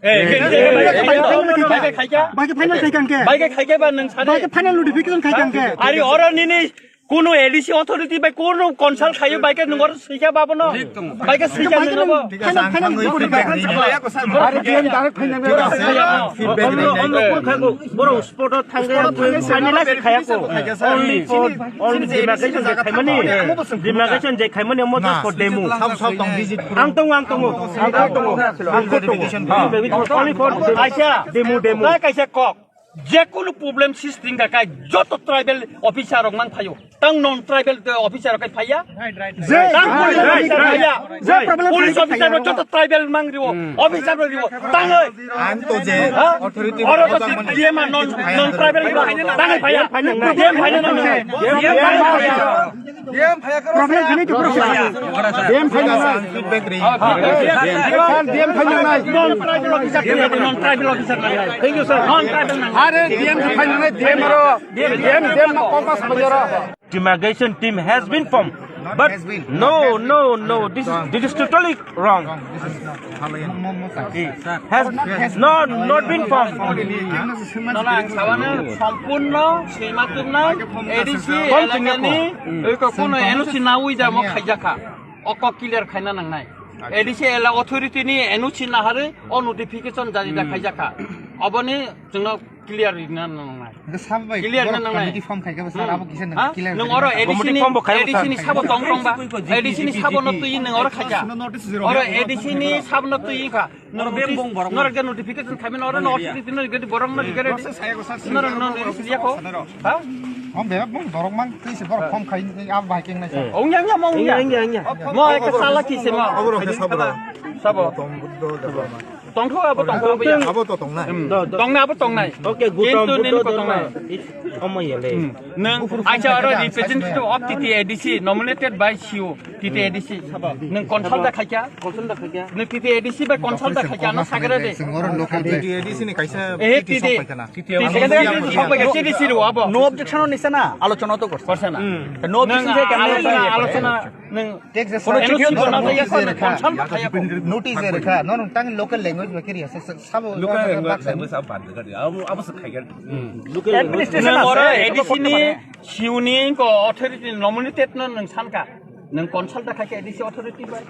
bike final खाइकान के bike खाइके बा नों सारे बाइक फाइनल नोटिफिकेशन खाइकान के आरो अरनिनि कोनो एडिसी अथॉरिटी बाय कोनो कन्सल्ट खायो बाइक नोंगर सैखा बाबो न बाइक सैखा नोंबो आरो गेम डाइरेक्ट फाइनल फीडबैक खागो बरो स्पॉट थांगे फाइनल खायाको ओनली डिमार्केशन जे खायमनि जे खायमनि म जस्ट फॉर डेमो सब दं विजिट आं दं ओनली फॉर आइसा डेमो काइसा कक जेकुनु प्रॉब्लम सिस्टिंग का जत ट्राइबल ऑफिसर रंग मांग फायो तंग नॉन ट्राइबल ऑफिसर का फाया जे पुलिस ऑफिसर जत ट्राइबल मांग रिवो ऑफिसर रिवो तंग आन तो जे अथॉरिटी और तो डीएम नॉन ट्राइबल तंग फाया डीएम फाया प्रॉब्लम खने के डीएम फाया फीडबैक रे डीएम फाया non tribal officer thank you sir non tribal अरे डीएम फाइनल डीएम कंपास बजरो demarcation team has been formed but no this is totally wrong has not been formed nona sawana sampurna seimatumna edc elagani kono enusi na uida mo khaijaka oko clear khaina nangnai edc ela authority ni enusi na hare o notification jari da khaijaka oboni jungna clear ना clear ना committee form खाइका sir अब किसे clear नों और ADC नि साबो दं दंबा ADC नि साबो न तुई नों और खाइका और एडिसी नि साबो न तुई का नों के नोटिफिकेशन खाइमेन और नोटिस दिन गति बरम न दिगरे नों सियाको हा हम बे बरम मान कैसे बर फॉर्म खाइ अब बाइकिंग ना ओंया मो एक साला किसे म साबो तंखो अब तो तंनाय ओके गुड अमयले नों आइसा आरो representative of TT ADC nominated by CO TT ADC नों कन्सल्ट खाइका नों टीटी एडीसी बाय कन्सल्ट खाइका न सागरे दे लोकल टीटी एडीसी नि कैसा टीटी टीटी रो अब नो ऑब्जेक्शन निसना आलोचना तो करछना नो ऑब्जेक्शन से केमने आलोचना नों टेक्स कन्सल्ट खाइका नोटिस रेखा न तांग लोकल लैंग्वेज में केरिया सब लोकल लैंग्वेज सब बात कर अब से खाइका लोकल एडमिनिस्ट्रेशन और एडीसी नि सिउनि को अथॉरिटी नॉमिनेटेड न सानका नों कन्सल्ट खाइका एडीसी अथॉरिटी बाय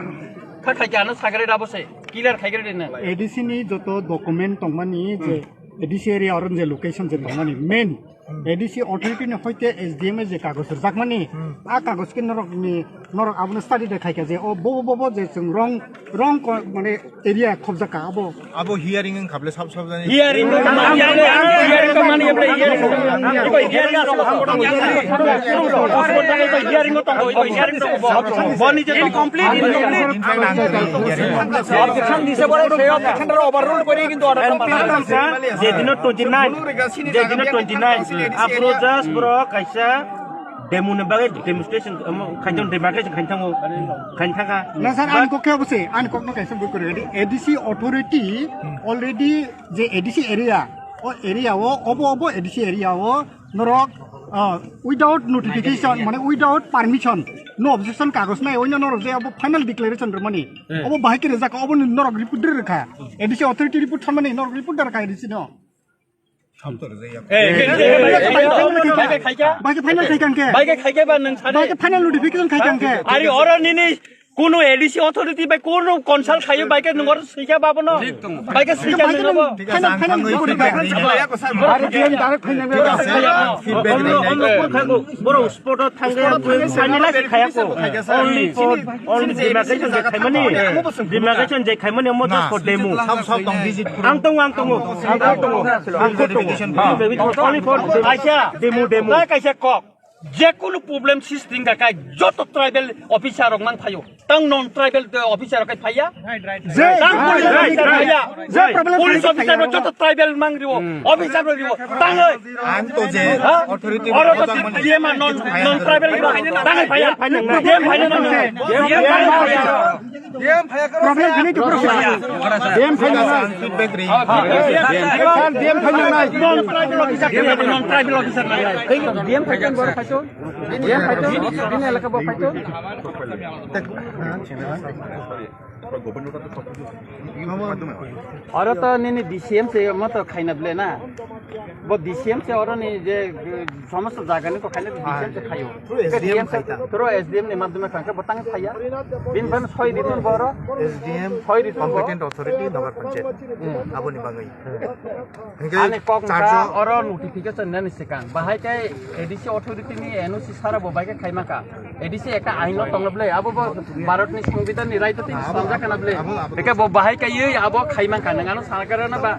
खाइकानो सागरे दाबसे क्लियर खाइगरे देन एडीसी नि जतो डॉक्यूमेंट तंगमानि जे एडीसी एरिया और जे लोकेशन जे तंगमानि मेन एडीसी अथॉरिटी ने होइते एसडीएम जे कागज जाकमानि आ कागज के नरक आबनो स्टडी देखाइका जे ओ बो जे जों रंग माने एरिया खबजाका आबो हियरिंग खाबले सब जाने हियरिंग को माने हियरिंग तो बनी जे इनकम्प्लीट ऑब्जेक्शन दिसे बड़े से ऑब्जेक्शन ओवररूल करी किंतु ऑर्डर जे दिन 29 आपरो जस्ट ब्रो कैसा डेमो ने बागे डेमोन्स्ट्रेशन खाइजन डेमार्केशन खाइथांगा ना सर आन को के बसे आन को न कैसे बुक करे एडीसी अथॉरिटी ऑलरेडी जे एडीसी एरिया ओ एरिया वो ओबो एडीसी एरिया वो नरक विदाउट नोटिफिकेशन माने विदाउट परमिशन नो ऑब्जेक्शन कागज ना ओइना नरक जे अब फाइनल डिक्लेरेशन रे माने अब बाहाय के जाका अब नरक रिपोर्ट रे रखा एडीसी अथॉरिटी रिपोर्ट माने नरक रिपोर्ट रखा एडीसी न बाइक फाइनल खाइकान के बाइक खाइके बा नों सारे बाइक फाइनल नोटिफिकेशन खाइकान के आरो अरनिनि कोनो एडीसी अथॉरिटी बाय कोनो कन्सल्ट खायो बाइक नोंगर सैखा बाबो न बाइक सैखा नोंबो फाइनल आरो गेम डाइरेक्ट फाइनल फीडबैक खागो बरो स्पॉट थांगे फाइनल खायाको ओनली डिमार्केशन जे खायमनि म जस्ट फॉर डेमो सब दं विजिट आं दं ओनली फॉर आइसा डेमो काइसा कक जेकुनु प्रॉब्लम सिस्टिंग का जत ट्राइबल ऑफिसर रंग मांग फायो तंग नॉन ट्राइबल ऑफिसर का फाया पुलिस ऑफिसर जत ट्राइबल मांग रिवो ऑफिसर रिवो तंग आन तो जे अथॉरिटी और तो डीएम नॉन ट्राइबल तंग फाया डीएम फाया प्रॉब्लम खने के डीएम फाया फीडबैक रे डीएम फाया नॉन ट्राइबल ऑफिसर डीएम फाया Dia और तो नहीं DCM से मत खाइना बले ना वो DCM से और नहीं जे समस्त जागा नहीं को खाइना DCM से खायो SDM से तो SDM ने माध्यम में खाके बतांगे खाया दिन भर 6 दिन बरो SDM competent authority नगर पंचायत अब नहीं बागई आने कॉक का और नोटिफिकेशन नहीं सिकान बाहाय के ADC अथॉरिटी नि NOC सारा बोबाय के खाइमा का ADC एका आइन तंगबले अब भारत नि संविधान नि राइट ति समझा कनबले बेके बाहाय के ये अब खाइमा का नंगानो सागरे ना बा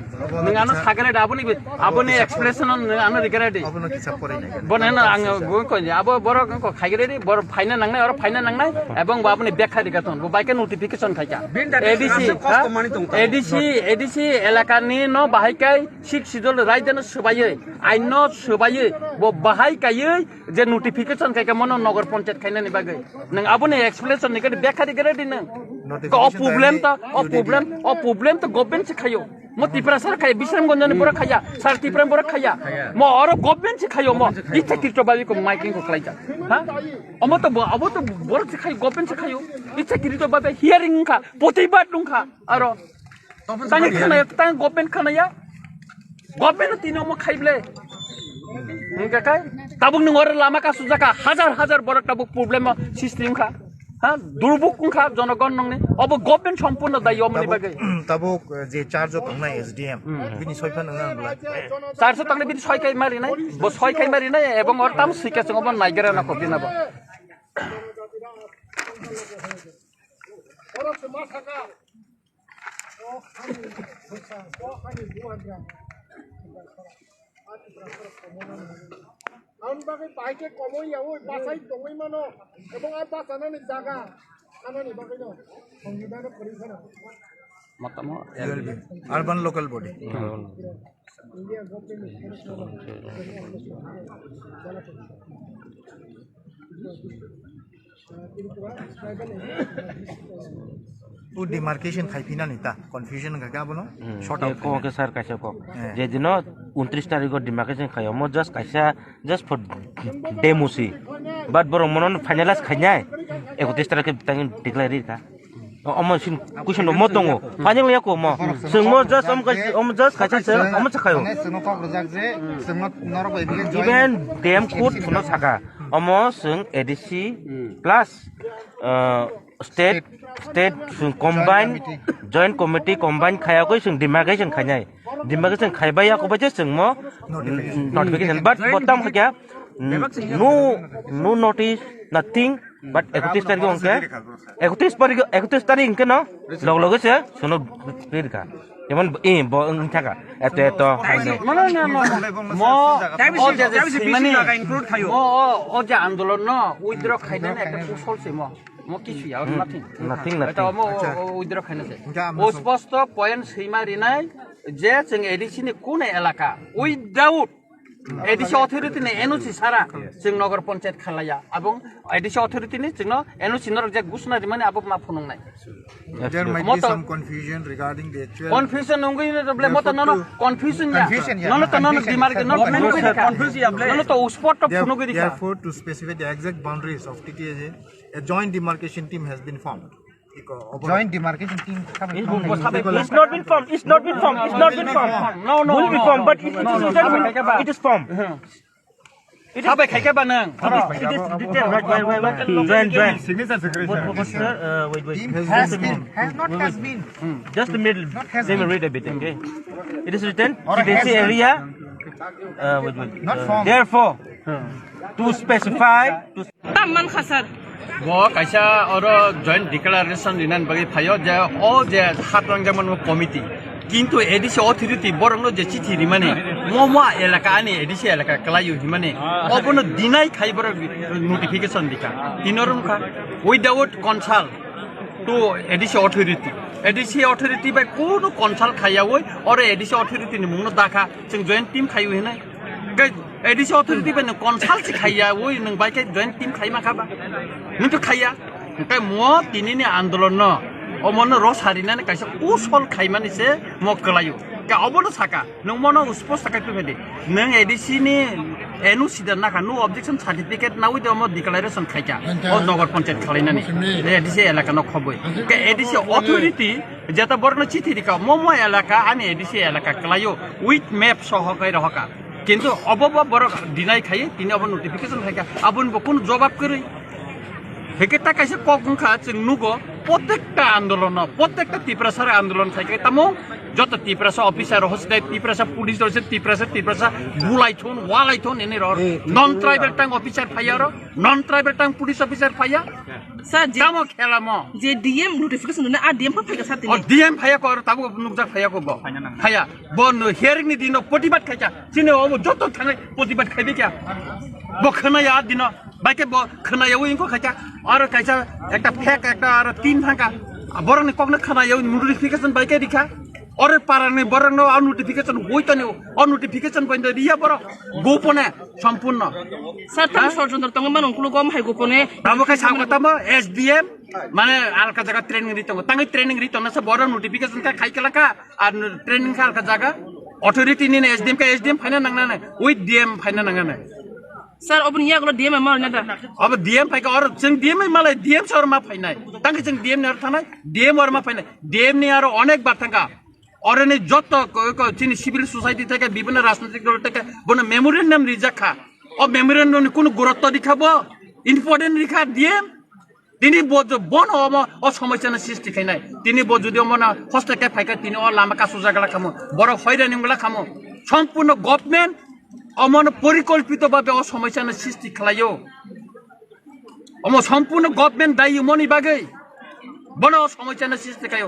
नंगानो सागरे दाबो नि अब नि एक्सप्लेनेशन नंगानो रिगरेडी अब न किसा परे बने ना आं गो को अब बरो को खाइगरे रि बर फाइना नांगनाय और फाइना नांगनाय एबं बाबो नि बेखा दिगातन बाहाय के नोटिफिकेशन खाइका ADC एलाका नि न बाहाय के सिक सिदल राइट न सबायै आइन न सबायै बो बाहाय कायै जे नोटिफिकेशन खाइका मन नगर पंचायत खाइना नि बागै नों अब नि एक्सप्लेनेशन नि बेखा दिगरेडी नों प्रॉब्लम तो गवर्नमेंट से खायो म तिप्रा सर खाय बिश्रामगंज नि बरा खाया सर तिप्रा बरा खाया म और गवर्नमेंट से खायो म इच्छा किरतो बाबी को माइकिंग को खाइजा हां अब तो बरा से खायो गवर्नमेंट से खायो इच्छा किरतो बाबी हियरिंग खा प्रतिबाद दुंखा आरो तानि खाना तां गवर्नमेंट खानाया गवर्नमेंट तिनो म खाइबले नंगा काय ताबुक नों और लामा का सुजाका हजार बरा ताबुक प्रॉब्लम सिस्टम खा हाँ दुर्भोग कुंखा जनगण नंगने अब गवर्नमेंट संपूर्ण दायित्व मनि बागै तबो जे चार्ज तंगनाय SDM बिनि सयफा नङा होनब्ला चार्ज तंगनाय बिनि सयखाय मारिनाय बो सयखाय मारिनाय एबं और ताम सिके जों बन नायगेरा ना खबिनाबो आउन बागै बाइके कमoi यावो बासाइ दङै मानो एबं आ बासानानि जागा खानानि बागै न संविधान परिषद मतम अर्बन लोकल बॉडी इंडिया वो डिमार्केशन खाइफिना निता कंफ्यूजन का बोनो शॉर्ट आउट को के सर कैसे को जे दिन 29 तारिख को डिमार्केशन खायो म जस्ट कैसा जस्ट फॉर डेमोसी बट बरो मनन फाइनलाइज खाइनाय 31 तारिख के तांग डिक्लेयर का अम सिन क्वेश्चन म दंगो फाइनल याको म जों म जस्ट कैसा अम खायो जों को रजाक जे जों नरक इवन डेम कोड फुनो सागा अम जों ADC plus state combine joint committee combine खायाखै जों डिमार्केशन खाइनाय डिमार्केशन खाइबायाखौ बाजे जों म नोटिफिकेशन बट बटम क्या नो नोटिस नथिंग बट 31 तारिख अंके 31 तारिख अंके न लग से सुनो फिर का जेमन थाका एतो म इनक्लूड खायो ओ जे आंदोलन न उइद्र खाइना एक कुशल से म किछु याव नथिं एतो म उइद्र खाइना से ओ स्पष्ट पॉइंट सैमारिनाय जे जों ADC नि कोन एलाका उइदाउट ADC अथॉरिटी ने NOC सारा जों नगर पंचायत खालाया एबं ADC अथॉरिटी ने जों NOC नर जे गुसनारि माने अब मा फुनंनाय there might be some confusion regarding the actual confusion नंगै बले मत न confusion या न डिमार्क न confusion न तो स्पॉट तो फुनगै दिखा therefore to specify the exact boundaries of TTAJ a joint demarcation team has been formed joint demarcation team it's not been formed no will be formed but it is formed Sabai खाइके बा नों it is detailed join wait has been just a minute let me read a bit okay it is written TTC area not formed therefore to specify to Taman Khasad वो कैसा और joint declaration दिनान बगे फायो जे ओ जे हातरंग जमन committee किंतु ADC authority बरंग जे चिठी रिमाने mama एलाका आनी ADC एलाका कलायु हिमाने अबनो दिनाय खाइबर नोटिफिकेशन दिका तिनरम खा without consult to ADC authority बाय कोनो कंसल्ट खायावै और ADC अथॉरिटी नि मुंनो दाखा जों जॉइंट टीम खायु हेना ADC अथॉरिटी बाय कंसल्ट खाया वै नों बायके जॉइंट टीम खाइमा खाबा नों तो खाया ओंखाय म तिनिनि आंदोलन न अमन रसारिनानै कैसे उसल खाइमानिसे म कलायु का अबनो साका नों मनो स्पष्ट साका फैदे नों ADC नि NOC da naka no objection certificate na uida mo declaration khaika o nogor panchayat khalainani ADC elaka no khoboi ke ADC authority jeta borno chithi dika momo elaka ani ADC elaka klayo with map sohokai rohaka কিন্তু অববা বড় deny খাই তিনি আবার notification খাইকা আবুন কোন জবাব করে হেকে টাকাইছে কখনখা जों নুগো প্রত্যেকটা আন্দোলন প্রত্যেকটা ত্রিপুরাসার আন্দোলন খাইকে তামো যত ত্রিপুরাসা অফিসার হচ্ছে ত্রিপুরাসা পুলিশ হচ্ছে ত্রিপুরাসা বুলাইথন ওয়ালাইথন এনে নন ট্রাইবেল টাং অফিসার ফাইয়ার নন ট্রাইবেল টাং পুলিশ অফিসার ফাইয়া স্যার যে তামো খেলামো যে ডিএম নোটিফিকেশন না আর ডিএম ফাইকা সাথে ও ডিএম ফাইয়া কর তাবো নুকজা ফাইয়া কব ফাইয়া বন হিয়ারিং নি দিন প্রতিবাদ খাইছা চিনে ও যত থানায় প্রতিবাদ খাইবে কিয়া বখনায়া দিন বাইকে বখনায়াও ইনকো খাইছা আর কাইছা একটা ফেক একটা আর তিন ভাঙা বরং কখনো খানায়াও নোটিফিকেশন বাইকে দিখা और पाराने बरनो आ नोटिफिकेशन होइतने ओ नोटिफिकेशन पइन्द रिया बर गोपने सम्पूर्ण স্যার তাম ষড়যন্ত্র তঙ্গ মানংকুলো গম হাই গোপনে তামকে সাগতম एसडीएम माने आलका जगह ट्रेनिंग रितंग तांगे ट्रेनिंग रितंग से बर नोटिफिकेशन का खाइकलाका आ ट्रेनिंग का आलका जगह अथॉरिटी नि एसडीएम का एसडीएम फाइना नांगनाने विथ डीएम फाइना नांगनाने স্যার অবন ইয়াগুলো ডিএম মার না দা अब डीएम फाइका और जों डीएम मालाय डीएम सरमा फाइनाय तांगे जों डीएम नेर थानाय डीएम वरमा फाइनाय डीएम नि आरो अनेक बार थांगा और ने যত চিনি সিভিল সোসাইটি থেকে বিভিন্ন রাজনৈতিক দল থেকে বনে মেমোরেন্ডাম রিজাখা ও মেমোরেন্ডাম কোন গুরুত্ব দেখাবো ইম্পর্টেন্ট রেখা দিয়ে তিনি বন ও সমস্যা সৃষ্টি খাই নাই তিনি যদি মনে হস্তকে ফাইকা তিনি ও লামা কাছু জায়গা খামো বড় হয়রানিগুলা খামো সম্পূর্ণ গভর্নমেন্ট অমন পরিকল্পিতভাবে ও সমস্যা সৃষ্টি খালাইও অম সম্পূর্ণ গভর্নমেন্ট দায়ী মনি বাগৈ বন সমস্যা সৃষ্টি খায়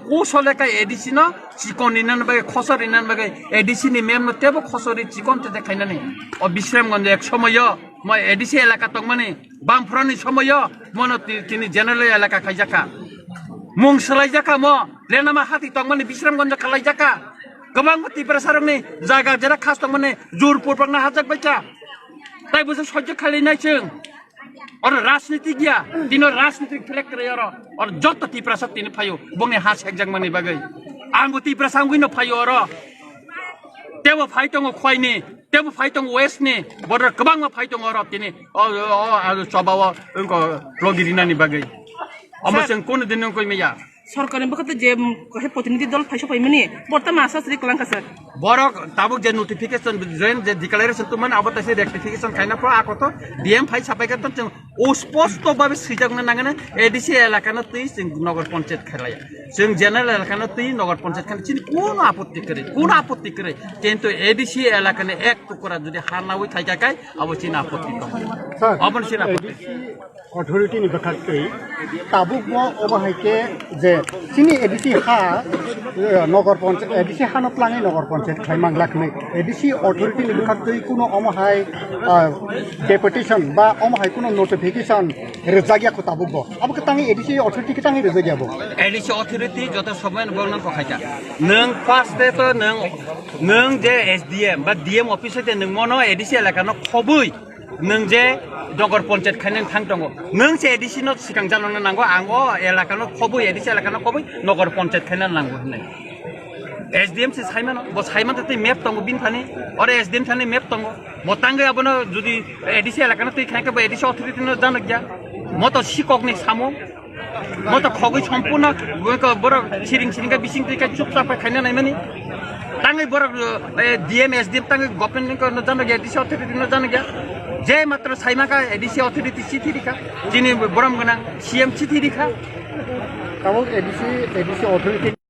কৌশলে কাই এডিসি ন চিকন ইনান বাগে খসর ইনান বাগে এডিসি নি মেম তেবো খসরি চিকন তে দেখাইনানি ও বিশ্রামগঞ্জ এক সময় মই এডিসি এলাকা তং মানে বামফ্রনি সময় মন তিনি জেনারেল এলাকা খাইজাকা মুং সলাই জাকা ম লেনামা হাতি তং মানে বিশ্রামগঞ্জ খালাই জাকা गोबां ত্রিপুরাসারनि জায়গা जेरा खास तंग माने जुरपुर पांगना हाजक बायचा ताइ बसे सह्य खालिनाय जों और राजनीति गया दिनो राजनीति फ्लेक्ट रयर और जत त्रिपुरासा तिनि फायो बंगे हा सेकजां माने बागै आंबो त्रिपुरासा आंगुइनो फायो और तेबो फाइटंग खयनि तेबो फाइटंग वेस्टनि बर्डर गोबां फाइटंग और तिनि सबाव लगिरिनानि बागै अमो जों कोन दिन कइ मैया সরকারের পক্ষে যে প্রতিনিধি দল ফাইসা পাইমানি বর্তমান আশা শ্রী কলাঙ্কা স্যার বড় তাবুক যে নোটিফিকেশন যে ডিক্লারেশন তো মানে আবতাসে রেক্টিফিকেশন খাইনা পর আকত ডিএম ফাই সাপাইকা তো ও স্পষ্টভাবে সিজাগনা নাঙানে এডিসি এলাকানো তুই নগর পঞ্চায়েত খেলায়া जों জেনারেল এলাকানো তুই নগর পঞ্চায়েত খান চিনি কোন আপত্তি করে কিন্তু এডিসি এলাকানে এক টুকরা যদি হানাউই থাইকাকাই অবশ্যই আপত্তি কম অবশ্যই আপত্তি अथॉरिटी नि बखाकै ताबुक म अबहायके जे सिनि एडिसि हा नगर पंचायत एडिसि हानो प्लांगै नगर पंचायत खाइमां लाखनै एडिसि अथॉरिटी नि बखाकै कुनो अमहाय डेपुटेशन बा अमहाय कुनो नोटिफिकेशन रेजागियाखौ ताबुक ब अबके तांगै एडिसि अथॉरिटी के तांगै रेजागियाबो एडिसि अथॉरिटी जत समय बोलना पखाइजा नों फार्स्ट तो नों जे एसडीएम बा डीएम अफिस ते नों मनो एडिसि एलाकानो खबै नों जे नगर पञ्चायत खायनो थां दङ नों जे एडिसि न सिगां जानो नांगौ आं एलाकानो खबै एडिसि एलाकानो खबै नगर पञ्चायत खायनो नांगौ होननाय एसडीएम से साइमान बो साइमान ते मेप दङ बिन थाने और एसडीएम थाने मेप दङ मतांगे अबनो जुदि एडिसि एलाकानो तै खायके बो एडिसि अथॉरिटी न जानो गया मतो सिककनि सामो मतो खगै सम्पूर्ण बर सिरिं सिरिंगा बिसिं तैका चुपचाप खायनो नायमानि तांगे बर डीएम एसडीएम तांगे गभर्नमेन्ट न जानो गया एडिसि अथॉरिटी न जानो गया जे मात्र साइमाका एडिसि अथॉरिटी चिठी दिखा जिनि बरम गना सीएम चिठी दिखा ताबुक एडिसि अथॉरिटी